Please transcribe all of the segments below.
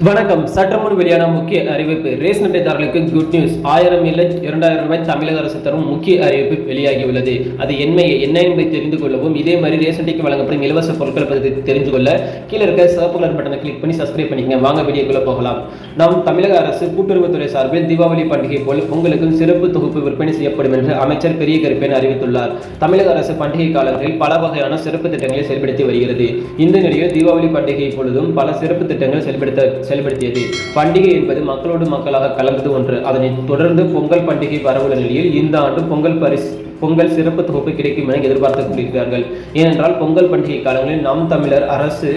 வணக்கம். சற்றுமுன் வெளியான முக்கிய அறிவிப்பு. ரேஷன் அட்டைதாரர்களுக்கு குட் நியூஸ். 1000 இல்லை 2000 ரூபாய் தமிழக அரசு தரும் முக்கிய அறிவிப்பு வெளியாகியுள்ளது. அது என்ன என்பதை தெரிந்து கொள்ளவும், இதே மாதிரி ரேஷன் அட்டைக்கு வழங்கப்படும் இலவச பொருட்களை பற்றி தெரிந்து கொள்ள கீழே இருக்க சிவப்பு கலர் பட்டனை கிளிக் பண்ணி சப்ஸ்கிரைப் பண்ணிக்கங்க. வாங்க வீடியோக்குள்ள போகலாம். நாம் தமிழக அரசு கூட்டுறவுத்துறை சார்பில் தீபாவளி பண்டிகை போல் பொங்கலுக்கும் சிறப்பு தொகுப்பு விற்பனை செய்யப்படும் என்று அமைச்சர் பெரிய கருப்பன் அறிவித்துள்ளார். தமிழக அரசு பண்டிகை காலங்களில் பல வகையான சிறப்பு திட்டங்களை செயல்படுத்தி வருகிறது. இந்த நிலையில் தீபாவளி பண்டிகை பொழுதும் பல சிறப்பு திட்டங்கள் செயல்படுத்தியது. பண்டிகை என்பது மக்களோடு மக்களாக கலந்தது ஒன்று. அதனைத் தொடர்ந்து பொங்கல் பண்டிகை வரவுள்ள நிலையில் இந்த ஆண்டு பொங்கல் சிறப்பு தொகுப்பு கிடைக்கும் என எதிர்பார்த்துக் கொண்டிருக்கிறார்கள். ஏனென்றால் பொங்கல் பண்டிகை காலங்களில் நம் தமிழர் அரசு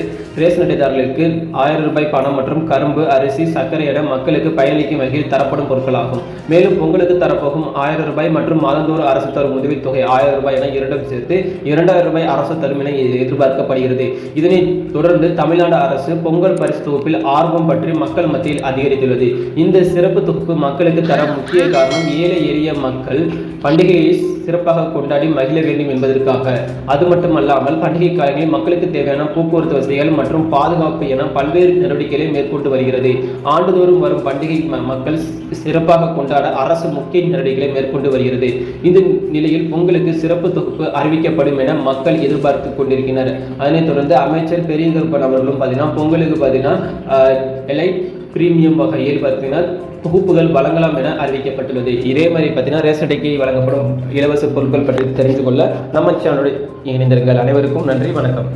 ரேஷன் அட்டைதாரர்களுக்கு 1000 ரூபாய் பணம் மற்றும் கரும்பு, அரிசி, சர்க்கரை என மக்களுக்கு பயனளிக்கும் வகையில் தரப்படும் பொருட்களாகும். மேலும் பொங்கலுக்கு தரப்போகும் 1000 ரூபாய் மற்றும் மாதந்தோறும் அரசு தரும் உதவித்தொகை 1000 ரூபாய் என இரண்டும் சேர்த்து 2000 ரூபாய் அரசு தரும் என எதிர்பார்க்கப்படுகிறது. இதனைத் தொடர்ந்து தமிழ்நாடு அரசு பொங்கல் பரிசு தொகுப்பில் ஆர்வம் பற்றி மக்கள் மத்தியில் அதிகரித்துள்ளது. இந்த சிறப்பு தொகுப்பு மக்களுக்கு தர முக்கிய காரணம் ஏழை எளிய மக்கள் பண்டிகையை சிறப்பாக கொண்டாடி மகிழ வேண்டும் என்பதற்காக. அது மட்டுமல்லாமல் பண்டிகை காலங்களில் மக்களுக்கு தேவையான போக்குவரத்து வசதிகள் மற்றும் பாதுகாப்பு என பல்வேறு நடவடிக்கைகளை மேற்கொண்டு வருகிறது. ஆண்டுதோறும் வரும் பண்டிகை மக்கள் சிறப்பாக கொண்டாட அரசு முக்கிய நடவடிக்கைகளை மேற்கொண்டு வருகிறது. இந்த நிலையில் பொங்கலுக்கு சிறப்பு தொகுப்பு அறிவிக்கப்படும் என மக்கள் எதிர்பார்த்து கொண்டிருக்கின்றனர். அதனைத் தொடர்ந்து அமைச்சர் பெரிய கருப்பன் அவர்களும் பொங்கலுக்கு எலைட் பிரீமியம் வகையில் தொகுப்புகள் வழங்கலாம் என அறிவிக்கப்பட்டுள்ளது. இதே மாதிரி ரேஷன் அட்டைக்கு வழங்கப்படும் இலவச பொருட்கள் பற்றி தெரிந்து கொள்ள நம்ம சேனலுடைய இணைந்திருங்கள். அனைவருக்கும் நன்றி, வணக்கம்.